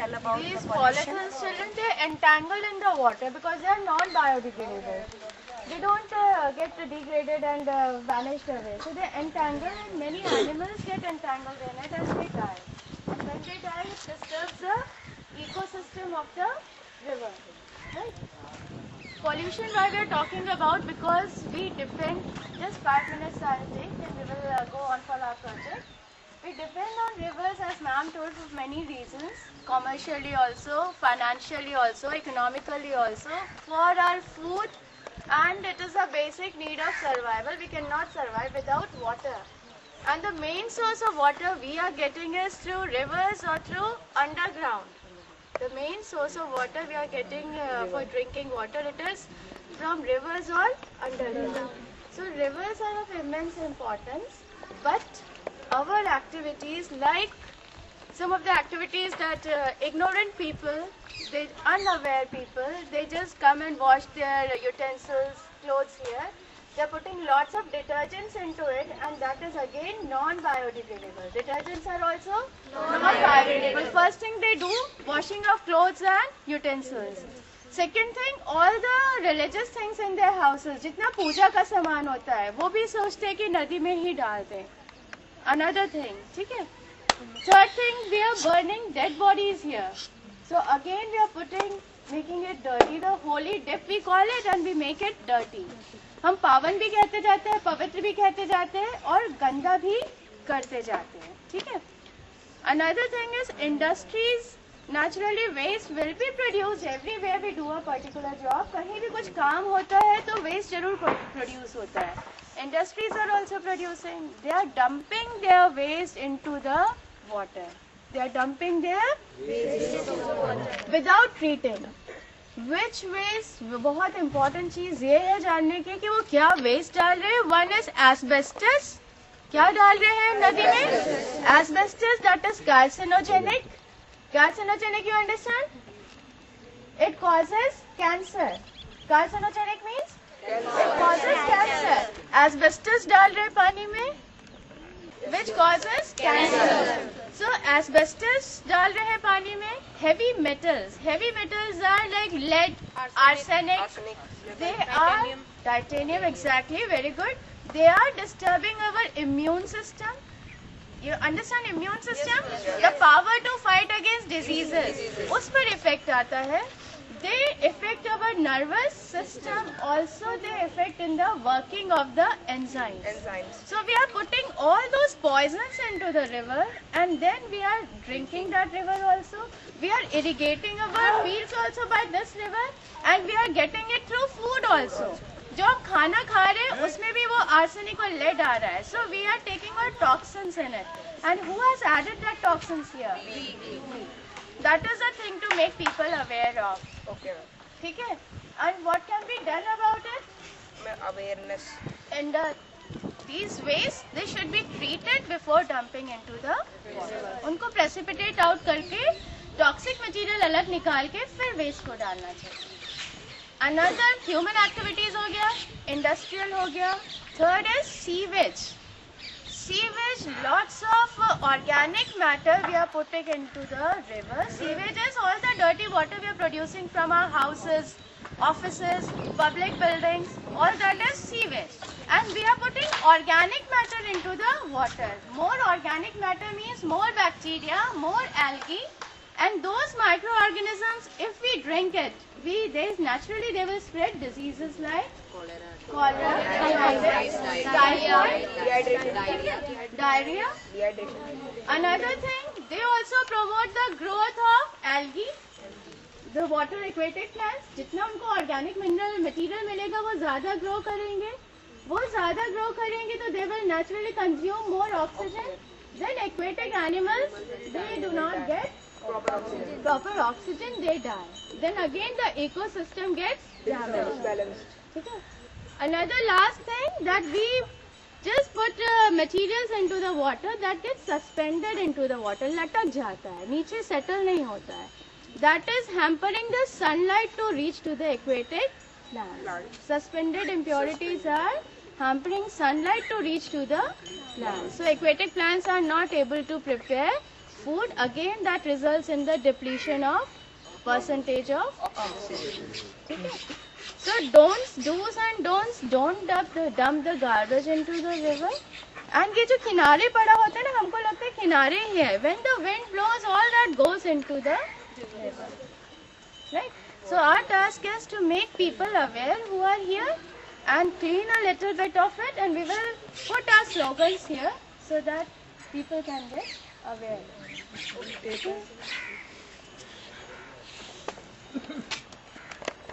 tell about These the pollution? polythene children, they entangle in the water because they are not biodegradable. They don't get degraded and vanished away. So they entangle and many animals get entangled in it and they die. And when they die, it disturbs the ecosystem of the river. Right? Pollution why we are talking about, because we depend, just 5 minutes I'll take, then we will go on for our project. We depend on rivers, as ma'am told, for many reasons, commercially also, financially also, economically also, for our food, and it is a basic need of survival. We cannot survive without water. And the main source of water we are getting is through rivers or through underground. The main source of water we are getting for drinking water, it is from rivers or underground. So rivers are of immense importance, but our activities, like some of the activities that ignorant people, they unaware people, they just come and wash their utensils, clothes here. They're putting lots of detergents into it, and that is again non-biodegradable. Detergents are also non-biodegradable. First thing they do, washing of clothes and utensils. Second thing, all the religious things in their houses, जितना पूजा का सामान होता है, वो भी सोचते हैं कि नदी में ही डाल दें. Another thing, ठीक है? Third thing, we are burning dead bodies here. So again we are making it dirty. The holy dip we call it, and we make it dirty. हम पावन भी कहते जाते हैं, पवित्र भी कहते जाते हैं, और गंदा भी करते जाते हैं, ठीक है? Another thing is industries. Naturally waste will be produced everywhere we do a particular job. कहीं भी कुछ काम होता है तो waste जरूर produce होता है. Industries are also producing. They are dumping their waste into the water. They are dumping their waste into the water without treating. Which waste? बहुत important चीज ये है जानने की कि वो क्या waste डाल रहे हैं. One is asbestos. क्या डाल रहे हैं नदी में? Asbestos, that is carcinogenic. Carcinogenic, you understand? It causes cancer. Carcinogenic means? It causes cancer. Asbestos डाल रहे हैं पानी में, which causes cancer. So asbestos डाल रहे हैं पानी में. Heavy metals. Heavy metals are like lead, arsenic. They are titanium. Exactly. Very good. They are disturbing our immune system. You understand immune system? Yes, the power to fight against diseases. उस पर effect आता है. They affect our nervous system. Also, they affect in the working of the enzymes. So we are putting all those poisons into the river, and then we are drinking that river also. We are irrigating our fields also by this river, and we are getting it through food also. जो हम खाना खा रहे हैं उसमें भी वो arsenic और लेड आ रहा है. So we are taking our toxins in it. And who has added that toxins here? We. That is a thing to make people aware of. Okay. ठीक है? And what can be done about it? Awareness. And these waste, they should be treated before dumping into the river. उनको precipitate out करके toxic material अलग निकाल के फिर waste को डालना चाहिए. Another human activities हो गया, industrial हो गया. Third is sewage. Sewage, lots of organic matter we are putting into the river. Sewage is all the dirty water we are producing from our houses, offices, public buildings. All that is sewage. And we are putting organic matter into the water. More organic matter means more bacteria, more algae. And those microorganisms, if we drink it, naturally they will spread diseases like cholera, typhoid, diarrhea. Another thing, they also promote the growth of algae, the water aquatic plants. जितना उनको organic mineral material मिलेगा वो ज़्यादा grow करेंगे. वो ज़्यादा grow करेंगे तो they will naturally consume more oxygen. Then aquatic animals, they do not get proper oxygen, they die. Then again the ecosystem gets damaged. Another last thing, that we just put materials into the water that gets suspended into the water, लटक जाता है, नीचे settle नहीं होता है. That is hampering the sunlight to reach to the aquatic plants. Suspended impurities are hampering sunlight to reach to the plants. So aquatic plants are not able to prepare food, again that results in the depletion of percentage of oxygen. Okay? So do's and don'ts, don't dump the garbage into the river. And ये जो किनारे पड़ा होता है ना, हमको लगता है किनारे ही है. When the wind blows, all that goes into the river. Right? So our task is to make people aware who are here and clean a little bit of it, and we will put our slogans here so that people can get aware. Okay.